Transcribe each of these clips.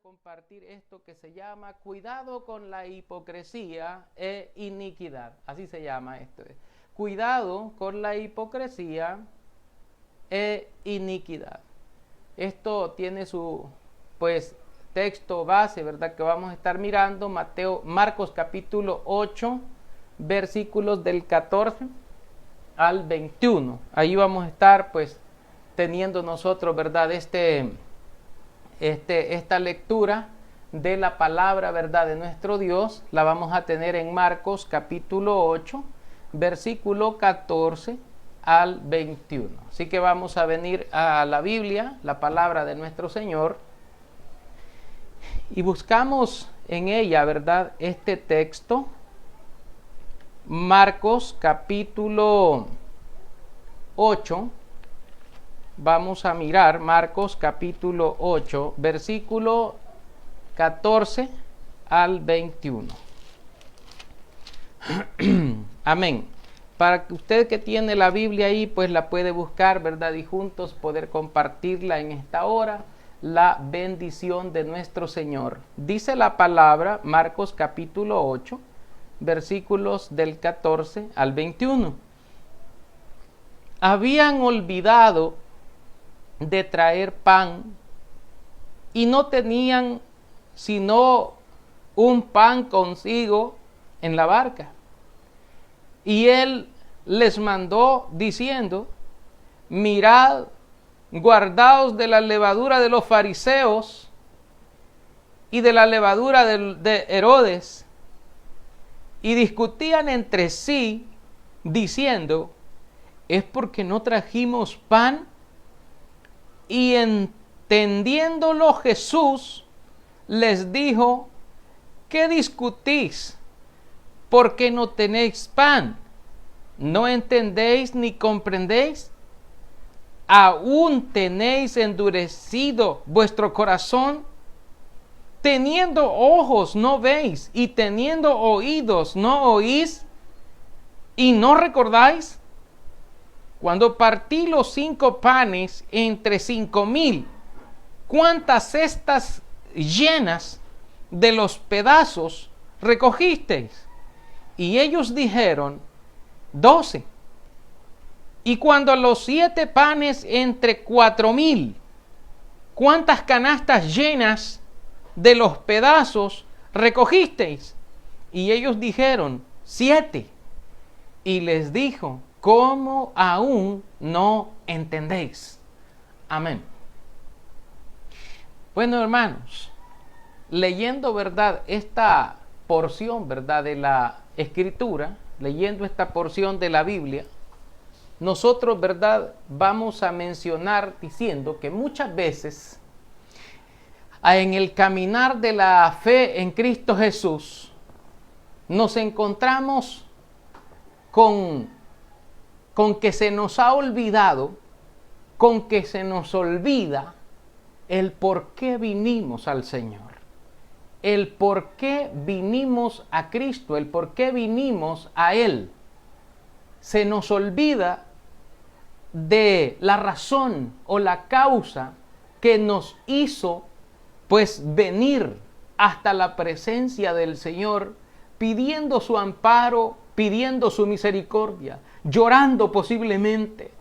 compartir esto que se llama cuidado con la hipocresía e iniquidad. Así se llama esto. Cuidado con la hipocresía e iniquidad. Esto tiene su texto base, ¿verdad? Que vamos a estar mirando Marcos capítulo 8, versículos del 14 al 21. Ahí vamos a estar teniendo nosotros, ¿verdad? Esta lectura de la palabra, ¿verdad? De nuestro Dios, la vamos a tener en Marcos capítulo 8, versículo 14 al 21. Así que vamos a venir a la Biblia, la palabra de nuestro Señor, y buscamos en ella, ¿verdad? Este texto, Marcos capítulo 8. Vamos a mirar Marcos capítulo 8, versículo 14 al 21. Amén. Para que usted que tiene la Biblia ahí, la puede buscar, ¿verdad? Y juntos poder compartirla en esta hora, la bendición de nuestro Señor. Dice la palabra, Marcos capítulo 8, versículos del 14 al 21. Habían olvidado de traer pan y no tenían sino un pan consigo en la barca. Y él les mandó diciendo: mirad, guardaos de la levadura de los fariseos y de la levadura de Herodes. Y discutían entre sí diciendo: ¿es porque no trajimos pan? Y entendiéndolo Jesús les dijo: ¿qué discutís? ¿Porque no tenéis pan? ¿No entendéis ni comprendéis? ¿Aún tenéis endurecido vuestro corazón? Teniendo ojos no veis, y teniendo oídos no oís, y no recordáis. Cuando partí los 5 panes entre 5,000, ¿cuántas cestas llenas de los pedazos recogisteis? Y ellos dijeron: 12. Y cuando los 7 panes entre 4,000, ¿cuántas canastas llenas de los pedazos recogisteis? Y ellos dijeron: 7. Y les dijo: ¿cómo aún no entendéis? Amén. Bueno, hermanos, leyendo, ¿verdad?, esta porción, ¿verdad?, de la Escritura, leyendo esta porción de la Biblia, nosotros, ¿verdad?, vamos a mencionar diciendo que muchas veces en el caminar de la fe en Cristo Jesús nos encontramos con que se nos ha olvidado, con que se nos olvida el por qué vinimos al Señor, el por qué vinimos a Cristo, el por qué vinimos a Él. Se nos olvida de la razón o la causa que nos hizo venir hasta la presencia del Señor, pidiendo su amparo, pidiendo su misericordia, llorando posiblemente,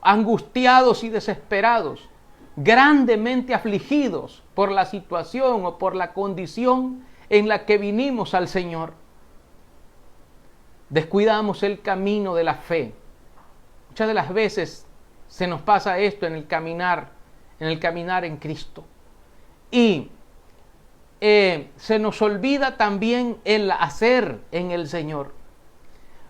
angustiados y desesperados, grandemente afligidos por la situación o por la condición en la que vinimos al Señor. Descuidamos el camino de la fe. Muchas de las veces se nos pasa esto en el caminar en Cristo. Y se nos olvida también el hacer en el Señor.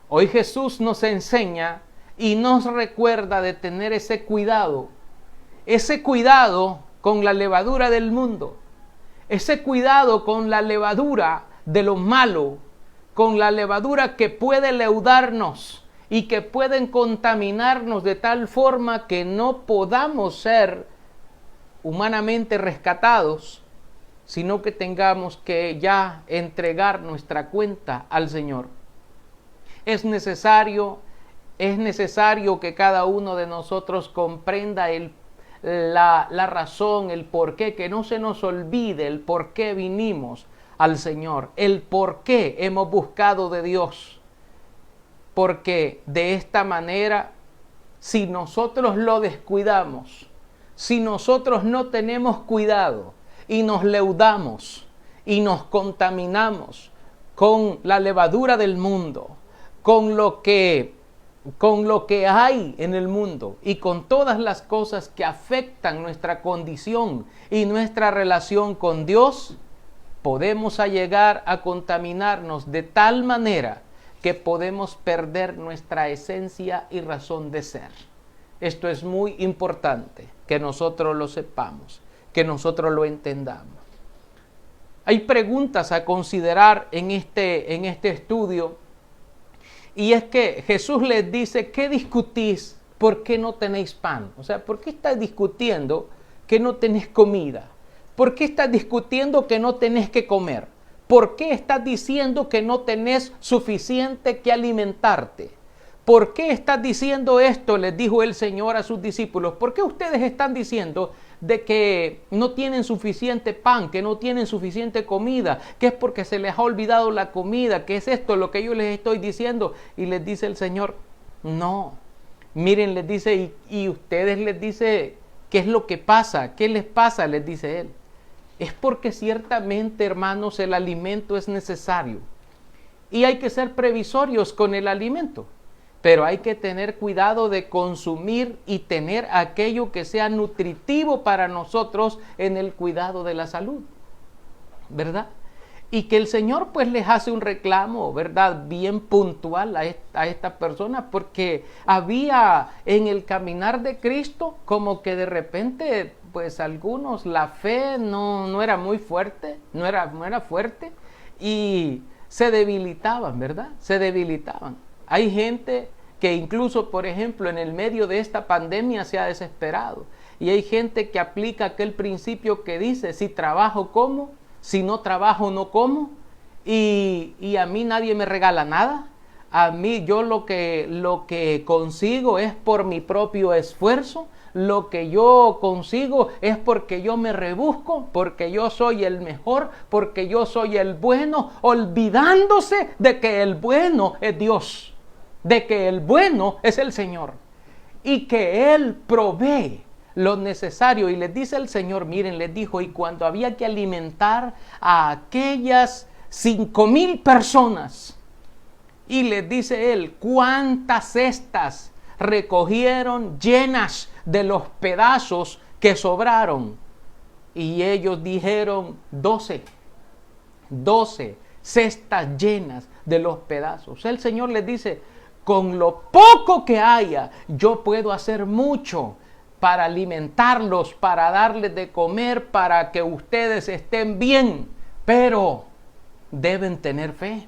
Hoy Jesús nos enseña y nos recuerda de tener ese cuidado con la levadura del mundo, ese cuidado con la levadura de lo malo, con la levadura que puede leudarnos y que pueden contaminarnos de tal forma que no podamos ser humanamente rescatados, sino que tengamos que ya entregar nuestra cuenta al Señor. Es necesario que cada uno de nosotros comprenda la razón, el por qué, que no se nos olvide el por qué vinimos al Señor, el por qué hemos buscado de Dios. Porque de esta manera, si nosotros lo descuidamos, si nosotros no tenemos cuidado y nos leudamos y nos contaminamos con la levadura del mundo, con lo que hay en el mundo y con todas las cosas que afectan nuestra condición y nuestra relación con Dios, podemos llegar a contaminarnos de tal manera que podemos perder nuestra esencia y razón de ser. Esto es muy importante que nosotros lo sepamos, que nosotros lo entendamos. Hay preguntas a considerar en este estudio, y es que Jesús les dice: ¿qué discutís? ¿Por qué no tenéis pan? O sea, ¿por qué estás discutiendo que no tenés comida? ¿Por qué estás discutiendo que no tenés que comer? ¿Por qué estás diciendo que no tenés suficiente que alimentarte? ¿Por qué estás diciendo esto? Les dijo el Señor a sus discípulos. ¿Por qué ustedes están diciendo de que no tienen suficiente pan, que no tienen suficiente comida, que es porque se les ha olvidado la comida, que es esto lo que yo les estoy diciendo? Y les dice el Señor: no. Miren, les dice, y ustedes les dice, ¿qué es lo que pasa? ¿Qué les pasa? Les dice Él. Es porque ciertamente, hermanos, el alimento es necesario y hay que ser previsorios con el alimento, pero hay que tener cuidado de consumir y tener aquello que sea nutritivo para nosotros en el cuidado de la salud, ¿verdad? Y que el Señor pues les hace un reclamo, ¿verdad?, bien puntual a esta persona, porque había en el caminar de Cristo como que de repente pues algunos la fe no era muy fuerte, no era fuerte, y se debilitaban, ¿verdad? Se debilitaban. Hay gente que incluso, por ejemplo, en el medio de esta pandemia se ha desesperado, y hay gente que aplica aquel principio que dice: si trabajo, como; si no trabajo, no como, y a mí nadie me regala nada. A mí, yo lo que consigo es por mi propio esfuerzo. Lo que yo consigo es porque yo me rebusco, porque yo soy el mejor, porque yo soy el bueno, olvidándose de que el bueno es Dios, de que el bueno es el Señor y que Él provee lo necesario. Y les dice el Señor, miren, les dijo: y cuando había que alimentar a aquellas 5,000 personas, y les dice Él: ¿cuántas cestas recogieron llenas de los pedazos que sobraron? Y ellos dijeron: 12 cestas llenas de los pedazos. El Señor les dice: con lo poco que haya, yo puedo hacer mucho para alimentarlos, para darles de comer, para que ustedes estén bien, pero deben tener fe,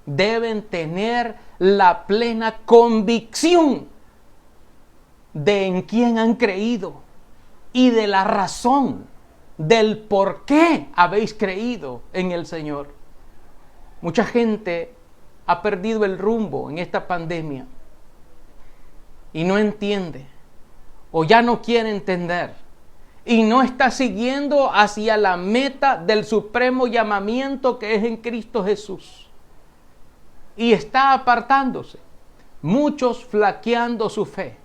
deben tener la plena convicción de en quién han creído y de la razón del por qué habéis creído en el Señor. Mucha gente ha perdido el rumbo en esta pandemia y no entiende, o ya no quiere entender, y no está siguiendo hacia la meta del supremo llamamiento que es en Cristo Jesús, y está apartándose, muchos flaqueando su fe,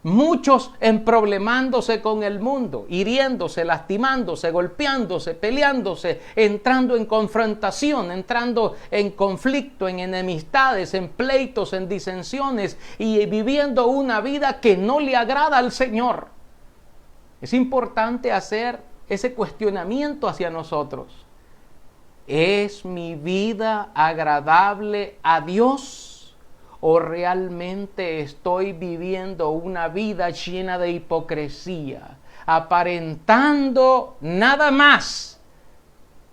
muchos emproblemándose con el mundo, hiriéndose, lastimándose, golpeándose, peleándose, entrando en confrontación, entrando en conflicto, en enemistades, en pleitos, en disensiones, y viviendo una vida que no le agrada al Señor. Es importante hacer ese cuestionamiento hacia nosotros. ¿Es mi vida agradable a Dios? ¿O realmente estoy viviendo una vida llena de hipocresía, aparentando nada más,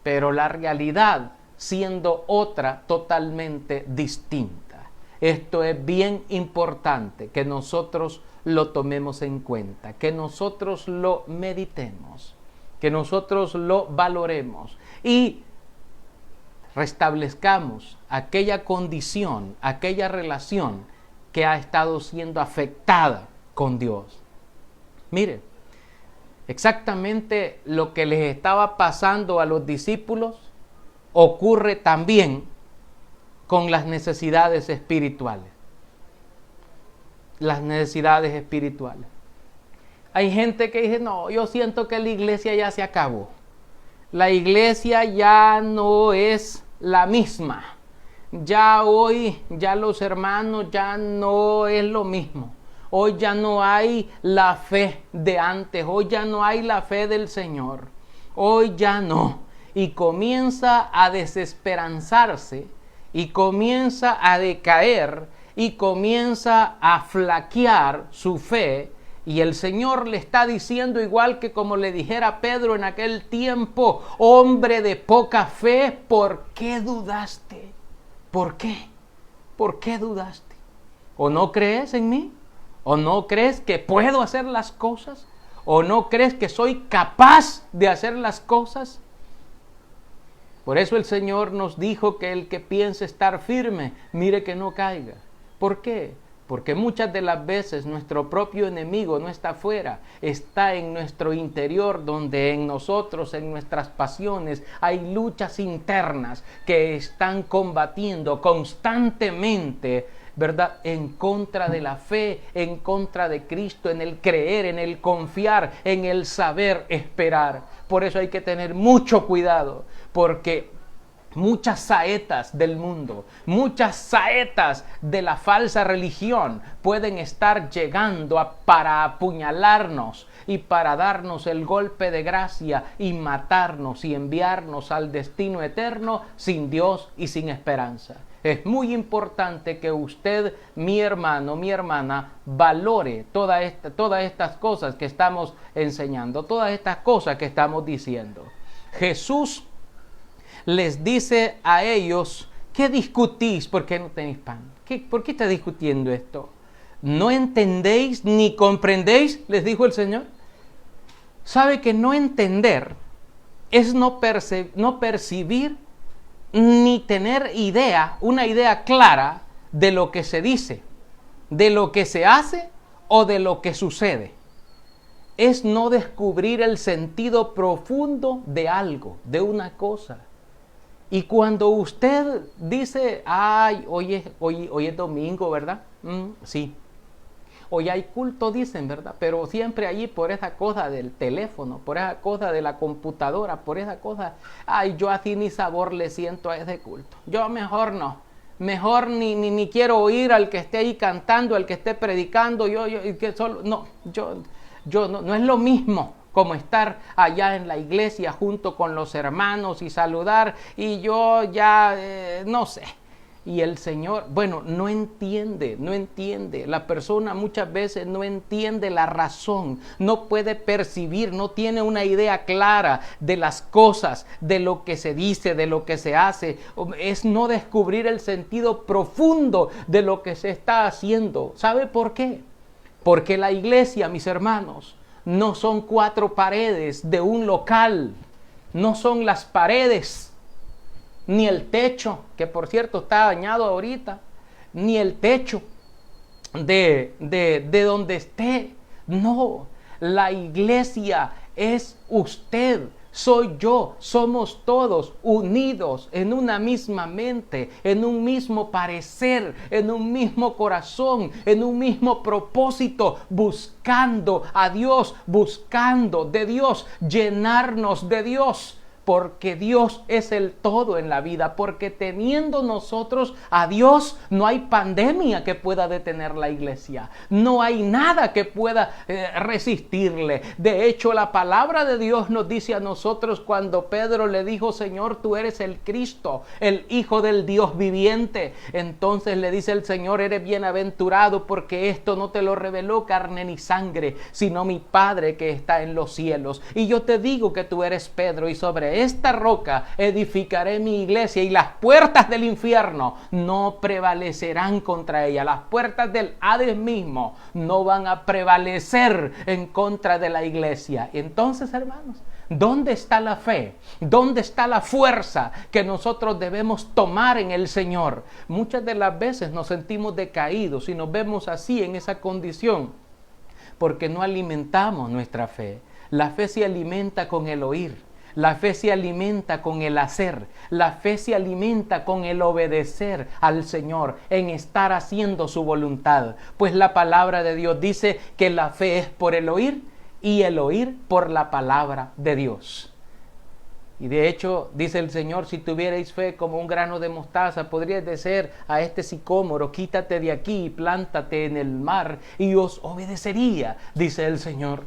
pero la realidad siendo otra totalmente distinta? Esto es bien importante que nosotros lo tomemos en cuenta, que nosotros lo meditemos, que nosotros lo valoremos y restablezcamos aquella condición, aquella relación que ha estado siendo afectada con Dios. Mire, Exactamente lo que les estaba pasando a los discípulos ocurre también con las necesidades espirituales. Las necesidades espirituales. Hay gente que dice, no, yo siento que la iglesia ya se acabó. La iglesia ya no es la misma. Ya hoy, ya los hermanos ya no es lo mismo. Hoy ya no hay la fe de antes. Hoy ya no hay la fe del Señor. Hoy ya no. Y comienza a desesperanzarse y comienza a decaer y comienza a flaquear su fe. Y el Señor le está diciendo, igual que como le dijera a Pedro en aquel tiempo, hombre de poca fe, ¿por qué dudaste? ¿Por qué? ¿Por qué dudaste? ¿O no crees en mí? ¿O no crees que puedo hacer las cosas? ¿O no crees que soy capaz de hacer las cosas? Por eso el Señor nos dijo que el que piense estar firme, mire que no caiga. ¿Por qué? Porque muchas de las veces nuestro propio enemigo no está afuera, está en nuestro interior, donde en nosotros, en nuestras pasiones, hay luchas internas que están combatiendo constantemente, ¿verdad?, en contra de la fe, en contra de Cristo, en el creer, en el confiar, en el saber esperar. Por eso hay que tener mucho cuidado, porque muchas saetas del mundo, muchas saetas de la falsa religión pueden estar llegando para apuñalarnos y para darnos el golpe de gracia y matarnos y enviarnos al destino eterno sin Dios y sin esperanza. Es muy importante que usted, mi hermano, mi hermana, valore todas estas cosas que estamos enseñando, todas estas cosas que estamos diciendo. Jesús les dice a ellos, ¿qué discutís? ¿Por qué no tenéis pan? ¿Por qué está discutiendo esto? ¿No entendéis ni comprendéis? Les dijo el Señor. ¿Sabe que no entender es no percibir ni tener una idea clara de lo que se dice, de lo que se hace o de lo que sucede? Es no descubrir el sentido profundo de algo, de una cosa. Y cuando usted dice, ay, hoy es domingo, ¿verdad? Sí. Hoy hay culto, dicen, ¿verdad? Pero siempre allí por esa cosa del teléfono, por esa cosa de la computadora, por esa cosa, ay, yo así ni sabor le siento a ese culto. Yo mejor no. Mejor ni quiero oír al que esté ahí cantando, al que esté predicando, no es lo mismo como estar allá en la iglesia junto con los hermanos y saludar, y yo ya, no sé. Y el Señor, no entiende. La persona muchas veces no entiende la razón, no puede percibir, no tiene una idea clara de las cosas, de lo que se dice, de lo que se hace. Es no descubrir el sentido profundo de lo que se está haciendo. ¿Sabe por qué? Porque la iglesia, mis hermanos, no son 4 paredes de un local, no son las paredes, ni el techo, que por cierto está dañado ahorita, ni el techo de donde esté. No, la iglesia es usted, soy yo, somos todos unidos en una misma mente, en un mismo parecer, en un mismo corazón, en un mismo propósito, buscando a Dios, buscando de Dios, llenarnos de Dios. Porque Dios es el todo en la vida, porque teniendo nosotros a Dios, no hay pandemia que pueda detener la iglesia, no hay nada que pueda resistirle. De hecho, la palabra de Dios nos dice a nosotros cuando Pedro le dijo, Señor, tú eres el Cristo, el Hijo del Dios viviente. Entonces le dice el Señor, eres bienaventurado porque esto no te lo reveló carne ni sangre, sino mi Padre que está en los cielos. Y yo te digo que tú eres Pedro, y sobre esta roca edificaré mi iglesia, y las puertas del infierno no prevalecerán contra ella. Las puertas del Hades mismo no van a prevalecer en contra de la iglesia. Entonces, hermanos, ¿dónde está la fe? ¿Dónde está la fuerza que nosotros debemos tomar en el Señor? Muchas de las veces nos sentimos decaídos y nos vemos así en esa condición porque no alimentamos nuestra fe. La fe se alimenta con el oír. La fe se alimenta con el hacer. La fe se alimenta con el obedecer al Señor, en estar haciendo su voluntad. Pues la palabra de Dios dice que la fe es por el oír y el oír por la palabra de Dios. Y de hecho, dice el Señor, si tuvierais fe como un grano de mostaza, podríais decir a este sicómoro, quítate de aquí y plántate en el mar, y os obedecería, dice el Señor.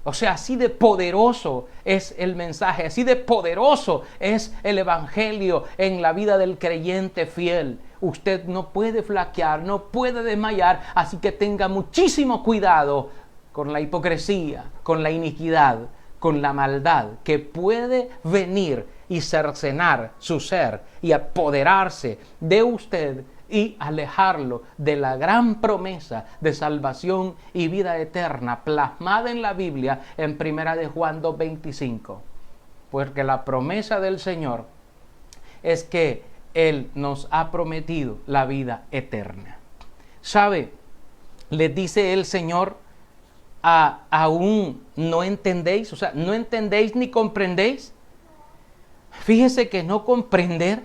O sea, así de poderoso es el mensaje, así de poderoso es el evangelio en la vida del creyente fiel. Usted no puede flaquear, no puede desmayar, así que tenga muchísimo cuidado con la hipocresía, con la iniquidad, con la maldad que puede venir y cercenar su ser y apoderarse de usted y alejarlo de la gran promesa de salvación y vida eterna plasmada en la Biblia en 1 Juan 2:25. Porque la promesa del Señor es que Él nos ha prometido la vida eterna. ¿Sabe? Les dice el Señor, ¿aún no entendéis? O sea, ¿no entendéis ni comprendéis? Fíjese que no comprender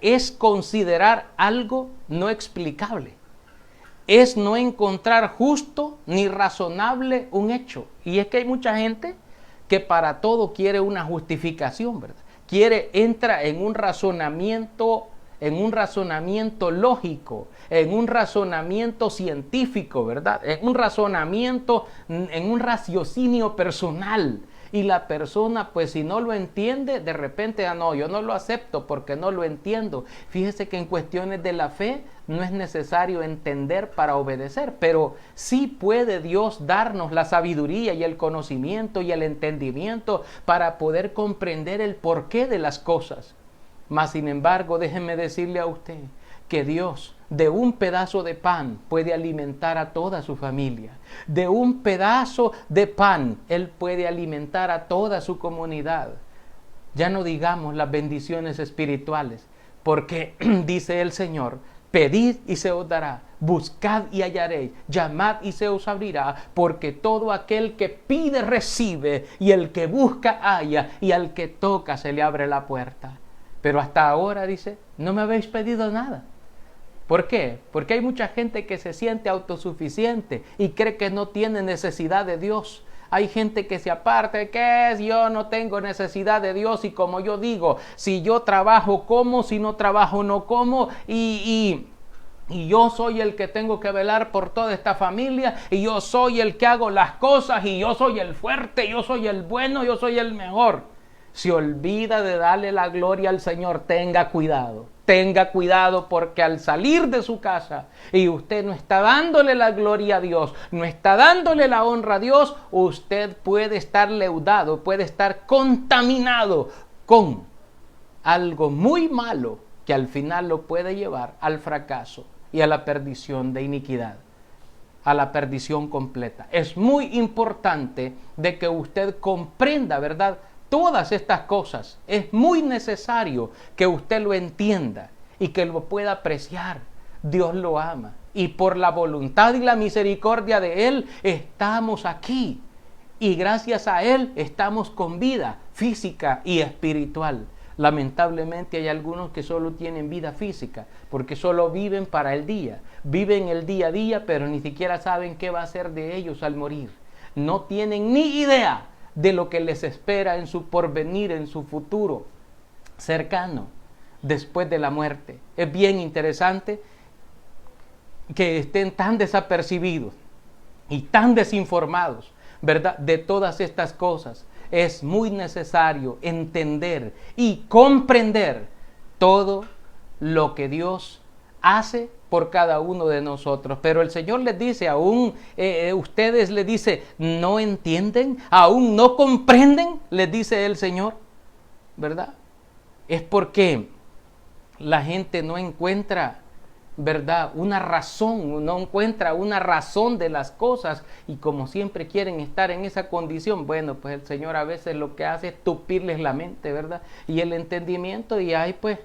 es considerar algo no explicable. Es no encontrar justo ni razonable un hecho. Y es que hay mucha gente que para todo quiere una justificación, ¿verdad? Entra en un razonamiento lógico, en un razonamiento científico, ¿verdad? En un raciocinio personal. Y la persona, pues si no lo entiende, de repente, no, yo no lo acepto porque no lo entiendo. Fíjese que en cuestiones de la fe no es necesario entender para obedecer, pero sí puede Dios darnos la sabiduría y el conocimiento y el entendimiento para poder comprender el porqué de las cosas. Mas, sin embargo, déjeme decirle a usted que Dios de un pedazo de pan puede alimentar a toda su familia. De un pedazo de pan Él puede alimentar a toda su comunidad. Ya no digamos las bendiciones espirituales, porque dice el Señor, pedid y se os dará, buscad y hallaréis, llamad y se os abrirá, porque todo aquel que pide recibe, y el que busca halla, y al que toca se le abre la puerta. Pero hasta ahora, dice, no me habéis pedido nada. ¿Por qué? Porque hay mucha gente que se siente autosuficiente y cree que no tiene necesidad de Dios. Hay gente que se aparta, ¿qué es? Yo no tengo necesidad de Dios, y como yo digo, si yo trabajo como, si no trabajo no como, y yo soy el que tengo que velar por toda esta familia, y yo soy el que hago las cosas, y yo soy el fuerte, yo soy el bueno, yo soy el mejor. Se olvida de darle la gloria al Señor. Tenga cuidado porque al salir de su casa y usted no está dándole la gloria a Dios, no está dándole la honra a Dios, usted puede estar leudado, puede estar contaminado con algo muy malo que al final lo puede llevar al fracaso y a la perdición de iniquidad, a la perdición completa. Es muy importante de que usted comprenda, ¿verdad?, todas estas cosas. Es muy necesario que usted lo entienda y que lo pueda apreciar. Dios lo ama y por la voluntad y la misericordia de Él estamos aquí, y gracias a Él estamos con vida física y espiritual. Lamentablemente hay algunos que solo tienen vida física porque solo viven para el día, viven el día a día, pero ni siquiera saben qué va a ser de ellos al morir. No tienen ni idea de lo que les espera en su porvenir, en su futuro cercano, después de la muerte. Es bien interesante que estén tan desapercibidos y tan desinformados, ¿verdad?, de todas estas cosas. Es muy necesario entender y comprender todo lo que Dios hace por cada uno de nosotros. Pero el Señor les dice, aún ustedes le dice, ¿no entienden? ¿Aún no comprenden? Les dice el Señor, ¿verdad? Es porque la gente no encuentra, ¿verdad?, una razón, no encuentra una razón de las cosas, y como siempre quieren estar en esa condición, bueno, pues el Señor a veces lo que hace es tupirles la mente, ¿verdad?, y el entendimiento, y ahí pues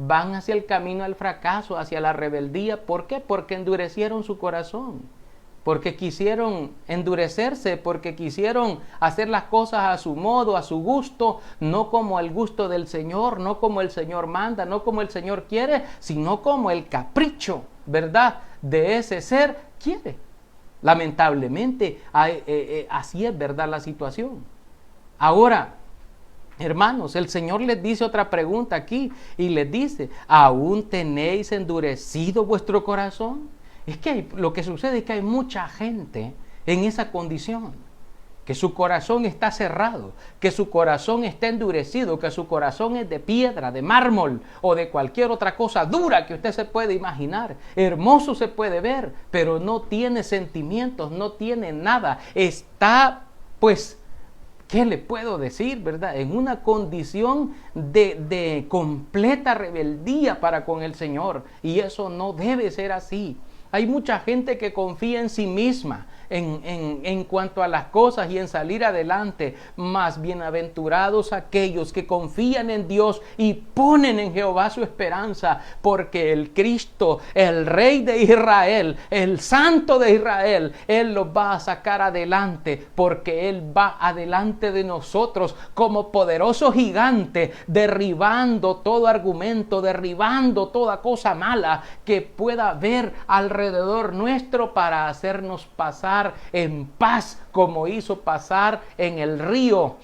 van hacia el camino al fracaso, hacia la rebeldía. ¿Por qué? Porque endurecieron su corazón, porque quisieron endurecerse, porque quisieron hacer las cosas a su modo, a su gusto, no como el gusto del Señor, no como el Señor manda, no como el Señor quiere, sino como el capricho, ¿verdad?, de ese ser quiere. Lamentablemente, así es, ¿verdad?, la situación. Ahora, hermanos, el Señor les dice otra pregunta aquí y les dice, ¿aún tenéis endurecido vuestro corazón? Es que lo que sucede es que hay mucha gente en esa condición, que su corazón está cerrado, que su corazón está endurecido, que su corazón es de piedra, de mármol o de cualquier otra cosa dura que usted se puede imaginar. Hermoso se puede ver, pero no tiene sentimientos, no tiene nada. Está, pues, ¿qué le puedo decir, verdad?, en una condición de completa rebeldía para con el Señor. Y eso no debe ser así. Hay mucha gente que confía en sí misma en cuanto a las cosas y en salir adelante. Más bienaventurados aquellos que confían en Dios y ponen en Jehová su esperanza, porque el Cristo, el Rey de Israel, el Santo de Israel, Él los va a sacar adelante, porque Él va adelante de nosotros como poderoso gigante, derribando todo argumento, derribando toda cosa mala que pueda haber alrededor nuestro, para hacernos pasar en paz, como hizo pasar en el río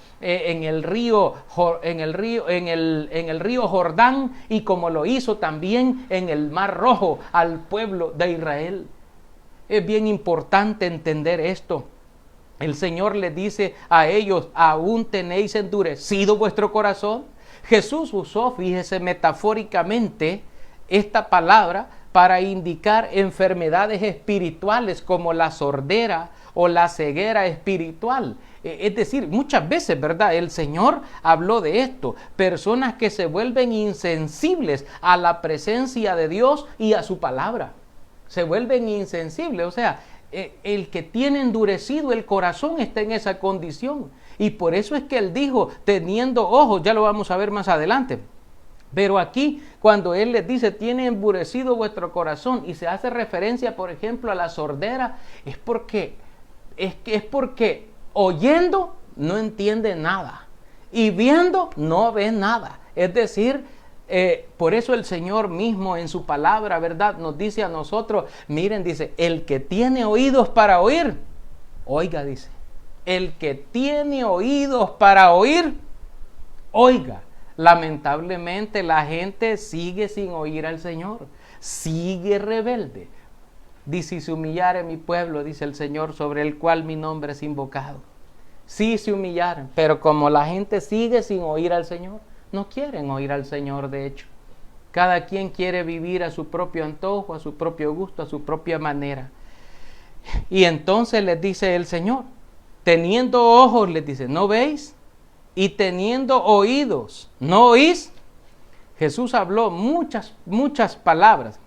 Jordán, y como lo hizo también en el Mar Rojo al pueblo de Israel. Es bien importante entender esto. El Señor les dice a ellos, ¿aún tenéis endurecido vuestro corazón? Jesús usó, fíjese, metafóricamente esta palabra para indicar enfermedades espirituales como la sordera o la ceguera espiritual. Es decir, muchas veces, ¿verdad?, el Señor habló de esto. Personas que se vuelven insensibles a la presencia de Dios y a su palabra. Se vuelven insensibles, o sea, el que tiene endurecido el corazón está en esa condición. Y por eso es que Él dijo, teniendo ojos, ya lo vamos a ver más adelante. Pero aquí, cuando Él les dice, tiene endurecido vuestro corazón, y se hace referencia, por ejemplo, a la sordera, es porque oyendo no entiende nada, y viendo no ve nada. Es decir, por eso el Señor mismo en su palabra, ¿verdad?, nos dice a nosotros, miren, dice, el que tiene oídos para oír, oiga, dice, el que tiene oídos para oír, oiga. Lamentablemente la gente sigue sin oír al Señor, sigue rebelde. Dice, si se humillare mi pueblo, dice el Señor, sobre el cual mi nombre es invocado. Sí se humillaron, pero como la gente sigue sin oír al Señor, no quieren oír al Señor. De hecho, cada quien quiere vivir a su propio antojo, a su propio gusto, a su propia manera. Y entonces les dice el Señor, teniendo ojos, les dice, ¿no veis? Y teniendo oídos, ¿no oís? Jesús habló muchas palabras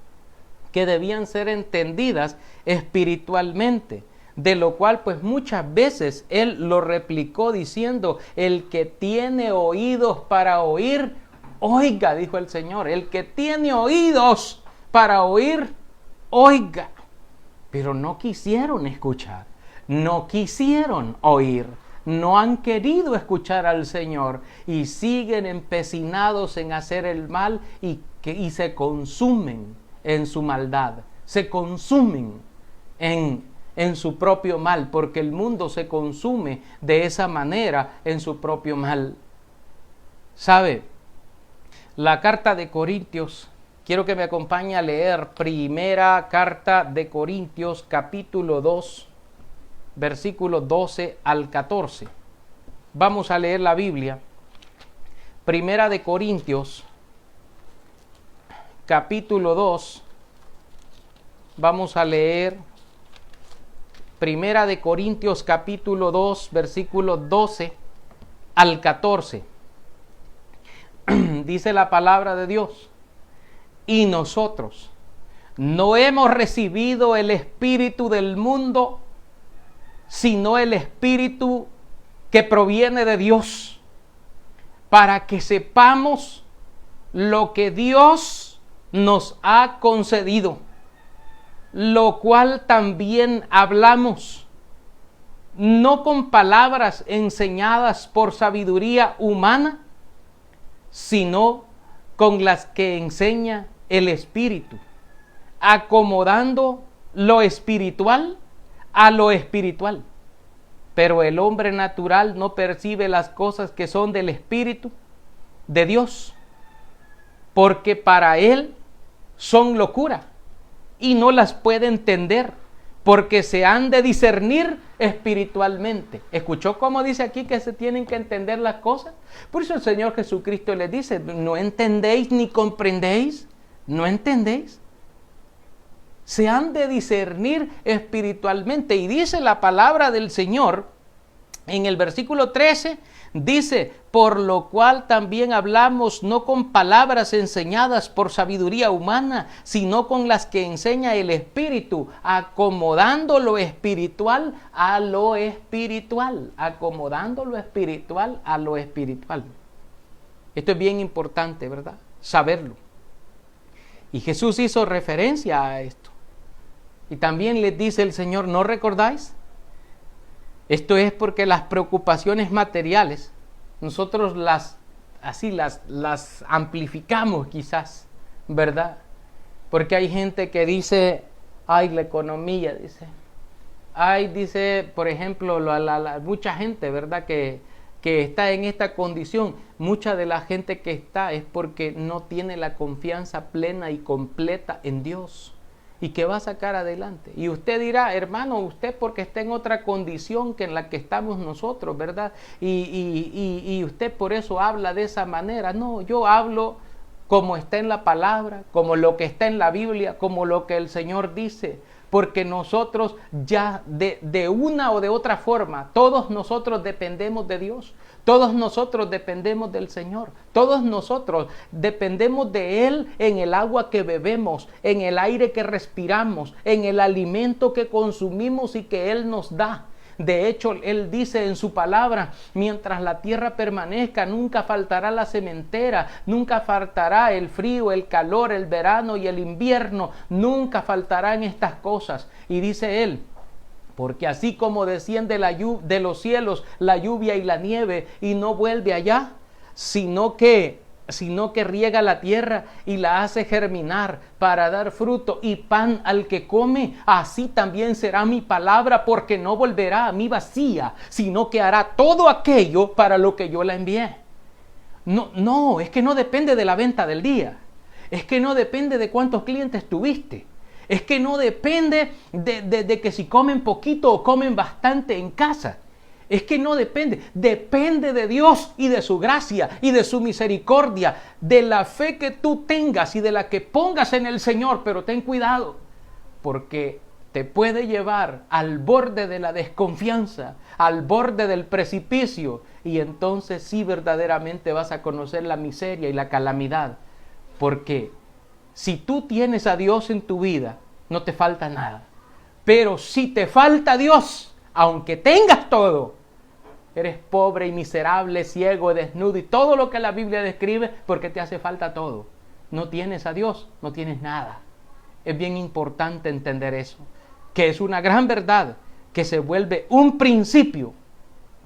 que debían ser entendidas espiritualmente, de lo cual pues muchas veces Él lo replicó diciendo, el que tiene oídos para oír, oiga, dijo el Señor, el que tiene oídos para oír, oiga. Pero no quisieron escuchar, no quisieron oír. No han querido escuchar al Señor y siguen empecinados en hacer el mal y se consumen en su maldad, se consumen en su propio mal, porque el mundo se consume de esa manera en su propio mal. ¿Sabe? La carta de Corintios, quiero que me acompañe a leer primera carta de Corintios, capítulo 2. Versículos 12 al 14. Vamos a leer la Biblia. Primera de Corintios, capítulo 2. Vamos a leer Primera de Corintios, capítulo 2, versículos 12 al 14. Dice la palabra de Dios, y nosotros no hemos recibido el espíritu del mundo, sino el Espíritu que proviene de Dios, para que sepamos lo que Dios nos ha concedido. lo cual también hablamos, no con palabras enseñadas por sabiduría humana, sino con las que enseña el Espíritu, acomodando lo espiritual a lo espiritual. Pero el hombre natural no percibe las cosas que son del Espíritu de Dios, porque para él son locura y no las puede entender, porque se han de discernir espiritualmente. ¿Escuchó cómo dice aquí que se tienen que entender las cosas? Por eso el Señor Jesucristo le dice, ¿no entendéis ni comprendéis? ¿No entendéis? Se han de discernir espiritualmente. Y dice la palabra del Señor en el versículo 13, dice, por lo cual también hablamos no con palabras enseñadas por sabiduría humana, sino con las que enseña el Espíritu, acomodando lo espiritual a lo espiritual, acomodando lo espiritual a lo espiritual. Esto es bien importante, ¿verdad? Saberlo. Y Jesús hizo referencia a esto. Y también les dice el Señor, ¿no recordáis? Esto es porque las preocupaciones materiales, nosotros las amplificamos quizás, ¿verdad? Porque hay gente que dice, ay, la economía, dice. Ay, dice, por ejemplo, mucha gente, ¿verdad? Que está en esta condición. Mucha de la gente que está es porque no tiene la confianza plena y completa en Dios. Y que va a sacar adelante. Y usted dirá, hermano, usted porque está en otra condición que en la que estamos nosotros, ¿verdad? Y usted por eso habla de esa manera. No, yo hablo como está en la palabra, como lo que está en la Biblia, como lo que el Señor dice. Porque nosotros ya de una o de otra forma, todos nosotros dependemos de Dios. Todos nosotros dependemos del Señor. Todos nosotros dependemos de Él en el agua que bebemos, en el aire que respiramos, en el alimento que consumimos y que Él nos da. De hecho, Él dice en su palabra, mientras la tierra permanezca, nunca faltará la sementera, nunca faltará el frío, el calor, el verano y el invierno, nunca faltarán estas cosas. Y dice Él, porque así como desciende de los cielos la lluvia y la nieve y no vuelve allá, sino que riega la tierra y la hace germinar para dar fruto y pan al que come, así también será mi palabra, porque no volverá a mí vacía, sino que hará todo aquello para lo que yo la envié. No, es que no depende de la venta del día, es que no depende de cuántos clientes tuviste. Es que no depende de que si comen poquito o comen bastante en casa. Es que no depende. Depende de Dios y de su gracia y de su misericordia, de la fe que tú tengas y de la que pongas en el Señor. Pero ten cuidado, porque te puede llevar al borde de la desconfianza, al borde del precipicio. Y entonces sí verdaderamente vas a conocer la miseria y la calamidad. Porque si tú tienes a Dios en tu vida, no te falta nada. Pero si te falta Dios, aunque tengas todo, eres pobre y miserable, ciego, desnudo y todo lo que la Biblia describe, porque te hace falta todo. No tienes a Dios, no tienes nada. Es bien importante entender eso, que es una gran verdad que se vuelve un principio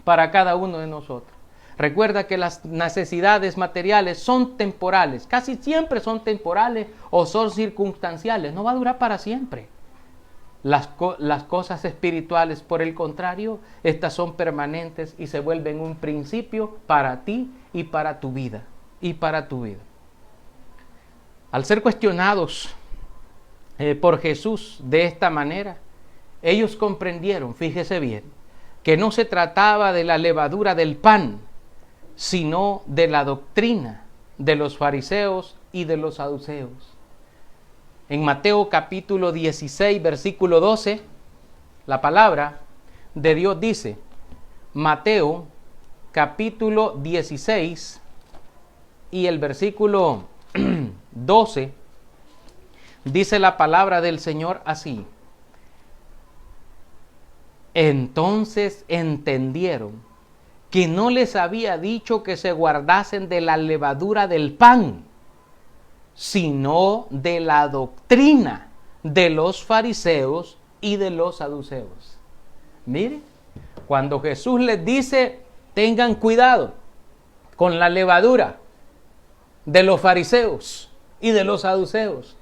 para cada uno de nosotros. Recuerda que las necesidades materiales son temporales, casi siempre son temporales o son circunstanciales, no va a durar para siempre. Las cosas espirituales, por el contrario, estas son permanentes y se vuelven un principio para ti y para tu vida. Al ser cuestionados por Jesús de esta manera, ellos comprendieron, fíjese bien, que no se trataba de la levadura del pan, sino de la doctrina de los fariseos y de los saduceos. En Mateo capítulo 16, versículo 12, la palabra de Dios dice, Mateo capítulo 16 y el versículo 12, dice la palabra del Señor así: entonces entendieron que no les había dicho que se guardasen de la levadura del pan, sino de la doctrina de los fariseos y de los saduceos. Mire, cuando Jesús les dice, tengan cuidado con la levadura de los fariseos y de los saduceos,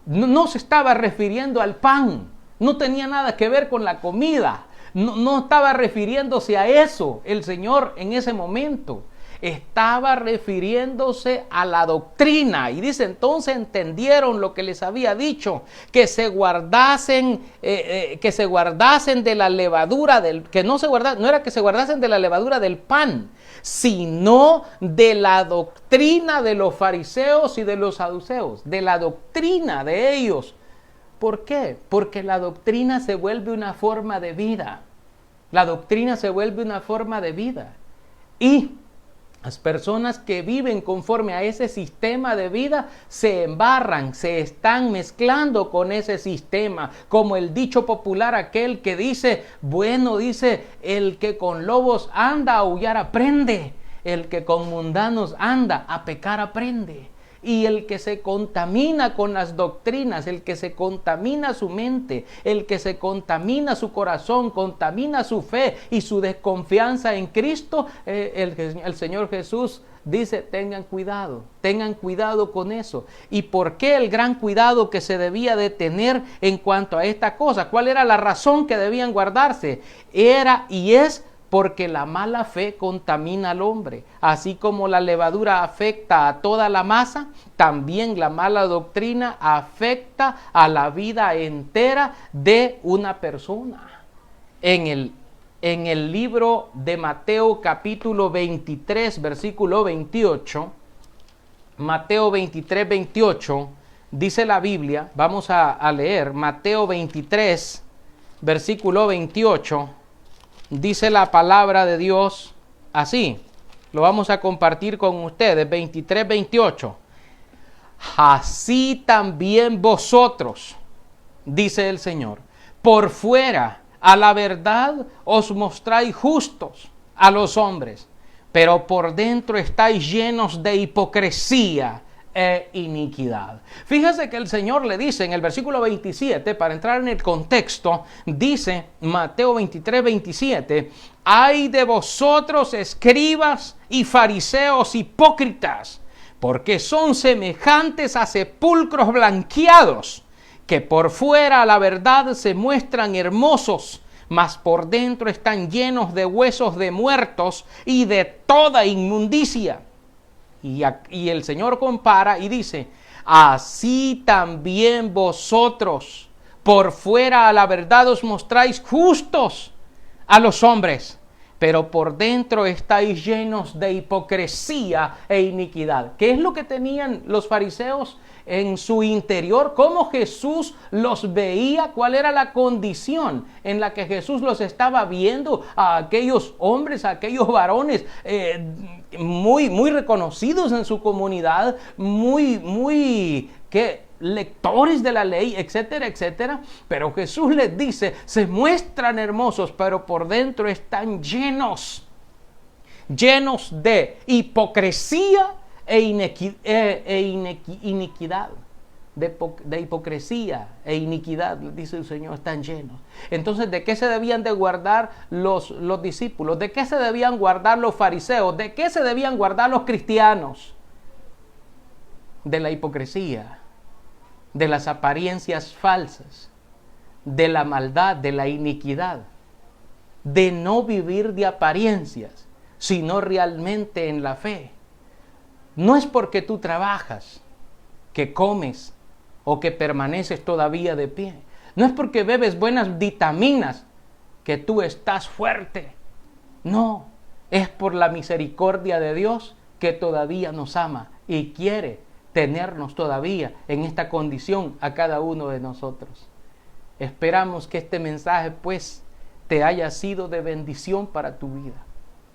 no se estaba refiriendo al pan, no tenía nada que ver con la comida, no estaba refiriéndose a eso el Señor en ese momento. Estaba refiriéndose a la doctrina, y dice, entonces entendieron lo que les había dicho, que se guardasen de la levadura no era que se guardasen de la levadura del pan, sino de la doctrina de los fariseos y de los saduceos, de la doctrina de ellos. ¿Por qué? Porque la doctrina se vuelve una forma de vida. La doctrina se vuelve una forma de vida. Y las personas que viven conforme a ese sistema de vida se embarran, se están mezclando con ese sistema, como el dicho popular aquel que dice, el que con lobos anda a aullar aprende, el que con mundanos anda a pecar aprende. Y el que se contamina con las doctrinas, el que se contamina su mente, el que se contamina su corazón, contamina su fe y su desconfianza en Cristo, el Señor Jesús dice, tengan cuidado con eso. ¿Y por qué el gran cuidado que se debía de tener en cuanto a esta cosa? ¿Cuál era la razón que debían guardarse? Era y es porque la mala fe contamina al hombre. Así como la levadura afecta a toda la masa, también la mala doctrina afecta a la vida entera de una persona. En el libro de Mateo capítulo 23, versículo 28, Mateo 23, 28, dice la Biblia, vamos a leer Mateo 23, versículo 28, dice la palabra de Dios así, lo vamos a compartir con ustedes, 23, 28. Así también vosotros, dice el Señor, por fuera a la verdad os mostráis justos a los hombres, pero por dentro estáis llenos de hipocresía e iniquidad. Fíjese que el Señor le dice en el versículo 27, para entrar en el contexto, dice Mateo 23, 27, ay de vosotros escribas y fariseos hipócritas, porque son semejantes a sepulcros blanqueados, que por fuera a la verdad se muestran hermosos, mas por dentro están llenos de huesos de muertos y de toda inmundicia. Y el Señor compara y dice, así también vosotros por fuera a la verdad os mostráis justos a los hombres, pero por dentro estáis llenos de hipocresía e iniquidad. ¿Qué es lo que tenían los fariseos en su interior? ¿Cómo Jesús los veía? ¿Cuál era la condición en la que Jesús los estaba viendo a aquellos hombres, a aquellos varones muy reconocidos en su comunidad, lectores de la ley, etcétera, etcétera? Pero Jesús les dice, se muestran hermosos, pero por dentro están llenos de hipocresía e iniquidad. De hipocresía e iniquidad, dice el Señor, están llenos. Entonces, ¿de qué se debían de guardar los discípulos? ¿De qué se debían guardar los fariseos? ¿De qué se debían guardar los cristianos? De la hipocresía, de las apariencias falsas, de la maldad, de la iniquidad, de no vivir de apariencias, sino realmente en la fe. No es porque tú trabajas, que comes o que permaneces todavía de pie. No es porque bebes buenas vitaminas que tú estás fuerte. No, es por la misericordia de Dios que todavía nos ama y quiere tenernos todavía en esta condición a cada uno de nosotros. Esperamos que este mensaje pues te haya sido de bendición para tu vida,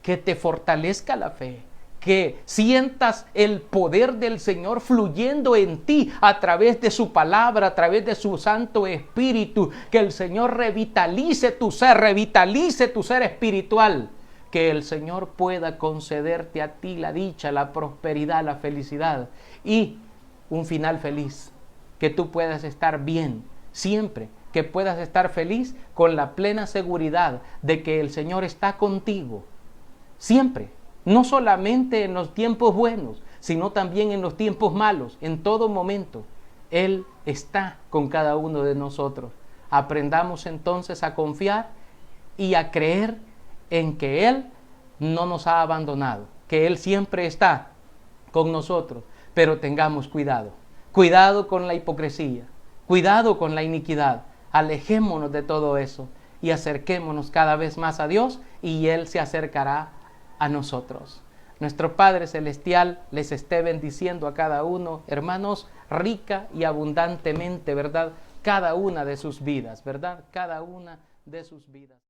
que te fortalezca la fe, que sientas el poder del Señor fluyendo en ti a través de su palabra, a través de su Santo Espíritu, que el Señor revitalice tu ser espiritual, que el Señor pueda concederte a ti la dicha, la prosperidad, la felicidad y un final feliz, que tú puedas estar bien siempre que puedas estar feliz con la plena seguridad de que el Señor está contigo. Siempre, no solamente en los tiempos buenos, sino también en los tiempos malos, en todo momento. Él está con cada uno de nosotros. Aprendamos entonces a confiar y a creer en que Él no nos ha abandonado, que Él siempre está con nosotros, pero tengamos cuidado. Cuidado con la hipocresía, cuidado con la iniquidad. Alejémonos de todo eso y acerquémonos cada vez más a Dios y Él se acercará a nosotros. Nuestro Padre Celestial les esté bendiciendo a cada uno, hermanos, rica y abundantemente, ¿verdad? Cada una de sus vidas, ¿verdad? Cada una de sus vidas.